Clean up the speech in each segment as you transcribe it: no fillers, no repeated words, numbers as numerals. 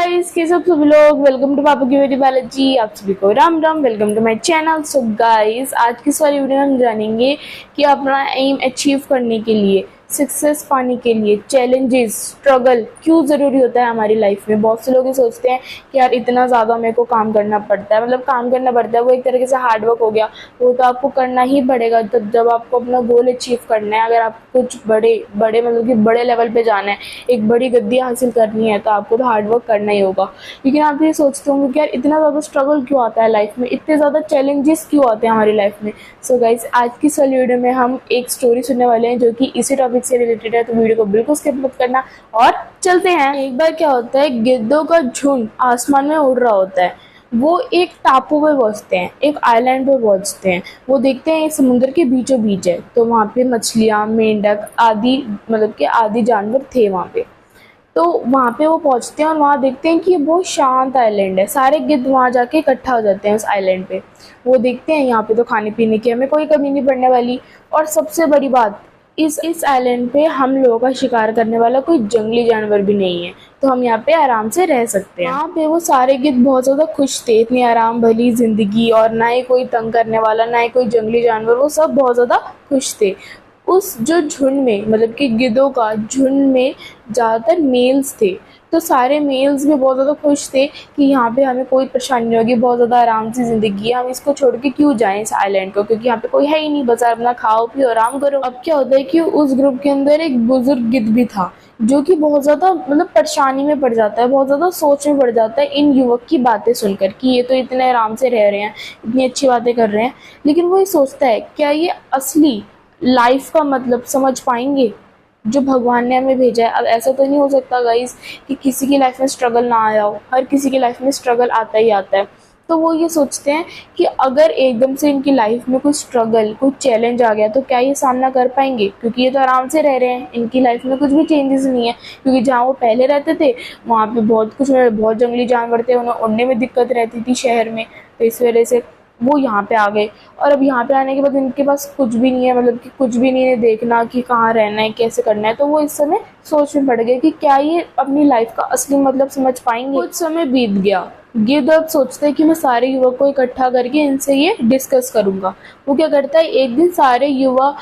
Guys, कैसे आप सभी लोग। वेलकम टू पापा की बेटी बालाजी। आप सभी को Ram Ram. Welcome to my channel. So guys, आज की इस वाली वीडियो में हम जानेंगे कि अपना एम अचीव करने के लिए, सक्सेस पाने के लिए चैलेंजेस, स्ट्रगल क्यों ज़रूरी होता है हमारी लाइफ में। बहुत से लोग ये सोचते हैं कि यार इतना ज़्यादा मेरे को काम करना पड़ता है, मतलब काम करना पड़ता है, वो एक तरीके से हार्डवर्क हो गया। वो तो आपको करना ही पड़ेगा जब आपको अपना गोल अचीव करना है। अगर आप कुछ बड़े बड़े मतलब कि बड़े लेवल पे जाना है, एक बड़ी गद्दी हासिल करनी है, तो आपको तो हार्डवर्क करना ही होगा। लेकिन आप ये सोचते होंगे कि यार इतना ज़्यादा स्ट्रगल क्यों आता है लाइफ में, इतने ज़्यादा चैलेंजेस क्यों आते हैं हमारी लाइफ में। सो गाइज, आज की इस वीडियो में हम एक स्टोरी सुनने वाले हैं जो कि इसी टॉपिक से रिलेटेड है, तो वीडियो को बिल्कुल स्किप मत करना और चलते हैं। एक बार क्या होता है, गिद्धों का झुंड आसमान में उड़ रहा होता है। वो एक टापू पे पहुंचते हैं, एक आइलैंड पे पहुंचते हैं। वो देखते हैं समुद्र के बीचों बीच है, तो वहाँ पे मछलियाँ, मेंढक आदि मतलब के आदि जानवर थे वहाँ पे। तो वहाँ पे वो पहुँचते हैं और वहाँ देखते हैं कि ये बहुत शांत आइलैंड है। सारे गिद्ध वहाँ जाके इकट्ठा हो जाते हैं उस आइलैंड पे। वो देखते हैं यहाँ पे तो खाने पीने की हमें कोई कमी नहीं पड़ने वाली, और सबसे बड़ी बात, इस आइलैंड पे हम लोगों का शिकार करने वाला कोई जंगली जानवर भी नहीं है, तो हम यहाँ पे आराम से रह सकते हैं। वहाँ पे वो सारे गिद्ध बहुत ज़्यादा खुश थे, इतनी आराम भली जिंदगी, और ना ही कोई तंग करने वाला, ना ही कोई जंगली जानवर, वो सब बहुत ज़्यादा खुश थे। उस जो झुंड में मतलब कि गिद्धों का झुंड में ज़्यादातर मेल्स थे, तो सारे मेल्स भी बहुत ज़्यादा खुश थे कि यहाँ पे हमें कोई परेशानी नहीं होगी, बहुत ज़्यादा आराम से ज़िंदगी है, हम इसको छोड़ के क्यों जाएं इस आइलैंड को, क्योंकि यहाँ पे कोई है ही नहीं, बस अपना खाओ पियो आराम करो। अब क्या होता है कि उस ग्रुप के अंदर एक बुजुर्ग गिद्ध भी था, जो कि बहुत ज़्यादा मतलब परेशानी में पड़ जाता है, बहुत ज़्यादा सोच में पड़ जाता है इन युवक की बातें सुनकर कि ये तो इतने आराम से रह रहे हैं, इतनी अच्छी बातें कर रहे हैं। लेकिन वो ये सोचता है, क्या ये असली लाइफ का मतलब समझ पाएंगे जो भगवान ने हमें भेजा है। अब ऐसा तो नहीं हो सकता गाइस कि किसी की लाइफ में स्ट्रगल ना आया हो, हर किसी की लाइफ में स्ट्रगल आता ही आता है। तो वो ये सोचते हैं कि अगर एकदम से इनकी लाइफ में कोई स्ट्रगल, कोई चैलेंज आ गया, तो क्या ये सामना कर पाएंगे, क्योंकि ये तो आराम से रह रहे हैं, इनकी लाइफ में कुछ भी चेंजेस नहीं है। क्योंकि जहाँ वो पहले रहते थे वहाँ पे बहुत जंगली जानवर थे, उन्हें उड़ने में दिक्कत रहती थी शहर में, तो इस वजह से वो यहाँ पे आ गए। और अब यहाँ पे आने के बाद इनके पास कुछ भी नहीं है, मतलब कि कुछ भी नहीं है देखना कि कहाँ रहना है, कैसे करना है। तो वो इस समय सोच में पड़ गए कि क्या ये अपनी लाइफ का असली मतलब समझ पाएंगे। कुछ समय बीत गया, गिद्ध अब सोचते हैं कि मैं सारे युवा को इकट्ठा करके इनसे ये डिस्कस करूंगा। वो क्या करता है, एक दिन सारे युवा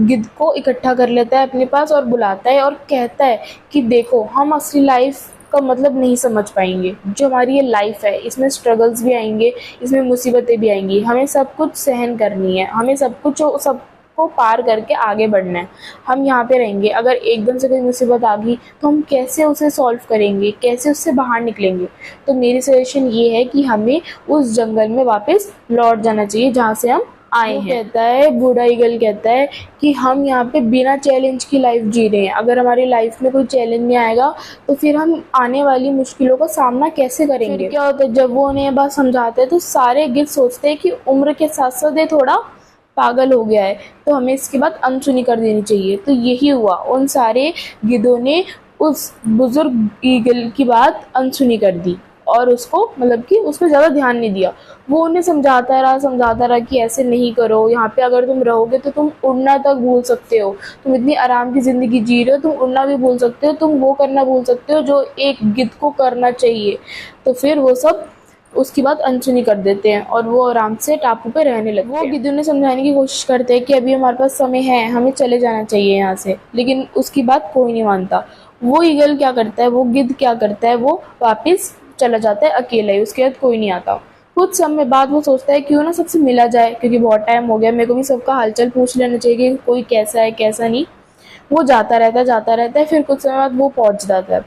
गिद्ध को इकट्ठा कर लेता है अपने पास और बुलाता है और कहता है कि देखो, हम असली लाइफ का मतलब नहीं समझ पाएंगे। जो हमारी ये लाइफ है, इसमें स्ट्रगल्स भी आएंगे, इसमें मुसीबतें भी आएंगी, हमें सब कुछ सहन करनी है, हमें सबको पार करके आगे बढ़ना है। हम यहाँ पे रहेंगे, अगर एकदम से कोई मुसीबत आ गई तो हम कैसे उसे सॉल्व करेंगे, कैसे उससे बाहर निकलेंगे। तो मेरी सजेशन ये है कि हमें उस जंगल में वापस लौट जाना चाहिए जहाँ से हम आए हैं। कहता है, बूढ़ा ईगल कहता है कि हम यहाँ पे बिना चैलेंज की लाइफ जी रहे हैं। अगर हमारी लाइफ में कोई चैलेंज नहीं आएगा तो फिर हम आने वाली मुश्किलों का सामना कैसे करेंगे। फिर क्या होता है, जब वो उन्हें ये बात समझाते हैं तो सारे गिद्ध सोचते हैं कि उम्र के साथ साथ ये थोड़ा पागल हो गया है, तो हमें इसके बाद अनसुनी कर देनी चाहिए। तो यही हुआ, उन सारे गिद्धों ने उस बुजुर्ग ईगल की बात अनसुनी कर दी और उसको मतलब कि उसमें ज़्यादा ध्यान नहीं दिया। वो उन्हें समझाता रहा कि ऐसे नहीं करो, यहाँ पे अगर तुम रहोगे तो तुम उड़ना तक भूल सकते हो, तुम इतनी आराम की ज़िंदगी जी रहे हो, तुम उड़ना भी भूल सकते हो, तुम वो करना भूल सकते हो जो एक गिद्ध को करना चाहिए। तो फिर वो सब उसकी बात अनसुनी कर देते हैं और वो आराम से टापू पे रहने लगते हैं। वो गिद्ध उन्हें समझाने की कोशिश करते हैं कि अभी हमारे पास समय है, हमें चले जाना चाहिए यहाँ से, लेकिन उसकी बात कोई नहीं मानता। वो ईगल क्या करता है, वो गिद्ध क्या करता है, वो वापस चला जाता है अकेला ही, उसके बाद कोई नहीं आता। कुछ समय बाद वो सोचता है क्यों ना सबसे मिला जाए, क्योंकि बहुत टाइम हो गया, मेरे को भी सबका हालचाल पूछ लेना चाहिए कि कोई कैसा है कैसा नहीं। वो जाता रहता है। फिर कुछ समय बाद वो पहुंच जाता है।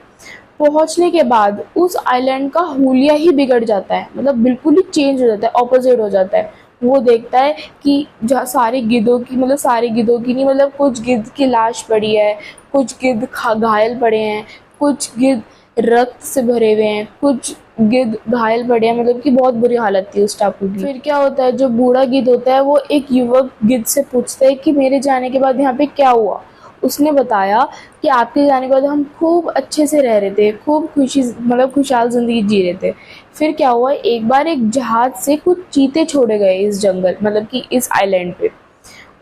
पहुंचने के बाद उस आइलैंड का हुलिया ही बिगड़ जाता है, मतलब बिल्कुल ही चेंज हो जाता है, ऑपोजिट हो जाता है। वो देखता है कि जहाँ सारे गिद्धों की नहीं, मतलब कुछ गिद्ध की लाश पड़ी है, कुछ गिद्ध घायल पड़े हैं, कुछ गिद्ध रक्त से भरे हुए हैं, कुछ गिद्ध घायल पड़े हैं, मतलब कि बहुत बुरी हालत थी उस टापू की। फिर क्या होता है, जो बूढ़ा गिद्ध होता है वो एक युवक गिद्ध से पूछता है कि मेरे जाने के बाद यहाँ पे क्या हुआ। उसने बताया कि आपके जाने के बाद हम खूब अच्छे से रह रहे थे, खूब खुशहाल जिंदगी जी रहे थे। फिर क्या हुआ, एक बार एक जहाज से कुछ चीते छोड़े गए इस जंगल, मतलब कि इस आइलैंड पे।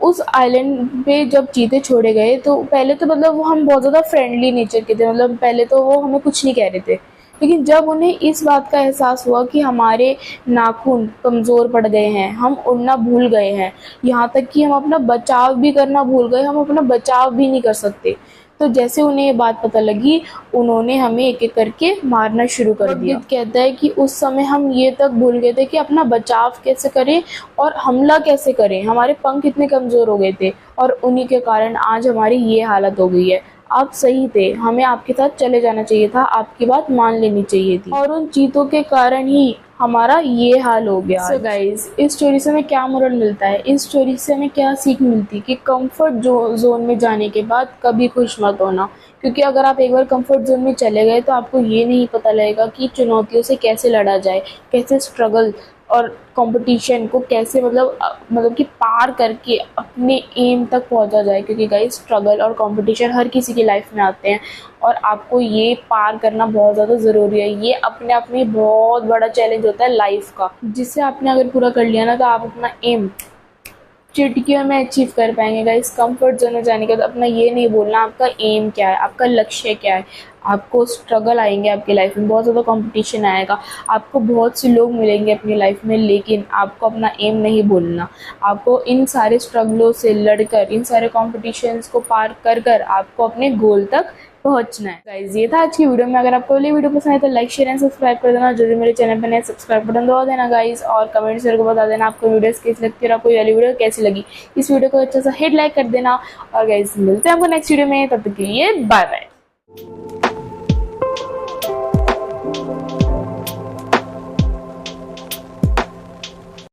उस आइलैंड पे जब चीते छोड़े गए तो पहले तो मतलब वो हम बहुत ज़्यादा फ्रेंडली नेचर के थे, मतलब पहले तो वो हमें कुछ नहीं कह रहे थे, लेकिन जब उन्हें इस बात का एहसास हुआ कि हमारे नाखून कमज़ोर पड़ गए हैं, हम उड़ना भूल गए हैं, यहाँ तक कि हम अपना बचाव भी करना भूल गए, हम अपना बचाव भी नहीं कर सकते, तो जैसे उन्हें ये बात पता लगी, उन्होंने हमें एक-एक करके मारना शुरू कर दिया। भगवद कहता है कि उस समय हम ये तक भूल गए थे कि अपना बचाव कैसे करें और हमला कैसे करें। हमारे पंख इतने कमज़ोर हो गए थे और उन्हीं के कारण आज हमारी ये हालत हो गई है। आप सही थे, हमें आपके साथ चले जाना चाहिए था, आपकी बात मान लेनी चाहिए थी, और उन चीतों के कारण ही हमारा ये हाल हो गया। सो गाइज, इस स्टोरी से हमें क्या मोरल मिलता है, इस स्टोरी से हमें क्या सीख मिलती है कि कंफर्ट जोन में जाने के बाद कभी खुश मत होना, क्योंकि अगर आप एक बार कंफर्ट जोन में चले गए तो आपको ये नहीं पता लगेगा कि चुनौतियों से कैसे लड़ा जाए, कैसे स्ट्रगल और कंपटीशन को कैसे मतलब कि पार करके अपने एम तक पहुंचा जाए। क्योंकि गाइस, स्ट्रगल और कंपटीशन हर किसी की लाइफ में आते हैं और आपको ये पार करना बहुत ज़्यादा ज़रूरी है। ये अपने आप में बहुत बड़ा चैलेंज होता है लाइफ का, जिसे आपने अगर पूरा कर लिया ना तो आप अपना एम चुटकियों में अचीव कर पाएंगे। गाइस, कंफर्ट जोन में जाने के बाद अपना ये नहीं बोलना आपका एम क्या है, आपका लक्ष्य क्या है। आपको स्ट्रगल आएंगे आपकी लाइफ में, बहुत ज़्यादा कंपटीशन आएगा, आपको बहुत से लोग मिलेंगे अपनी लाइफ में, लेकिन आपको अपना एम नहीं भूलना। आपको इन सारे स्ट्रगलों से लड़कर, इन सारे कॉम्पिटिशन्स को पार कर कर आपको अपने गोल तक पहुंचना है। गाइस, ये था आज की वीडियो में। अगर आपको ये वीडियो पसंद है तो लाइक, शेयर एंड सब्सक्राइब कर देना। जो मेरे चैनल पर नए, सब्सक्राइब बटन दबा देना गाइस, और कमेंट्स करके बता देना आपको वीडियोस कैसी लगती है और आपको ये वाली वीडियो कैसी लगी। इस वीडियो को अच्छा सा हिट लाइक कर देना। और गाइस, मिलते हैं आपको नेक्स्ट वीडियो में, तब तक के लिए बाय बाय।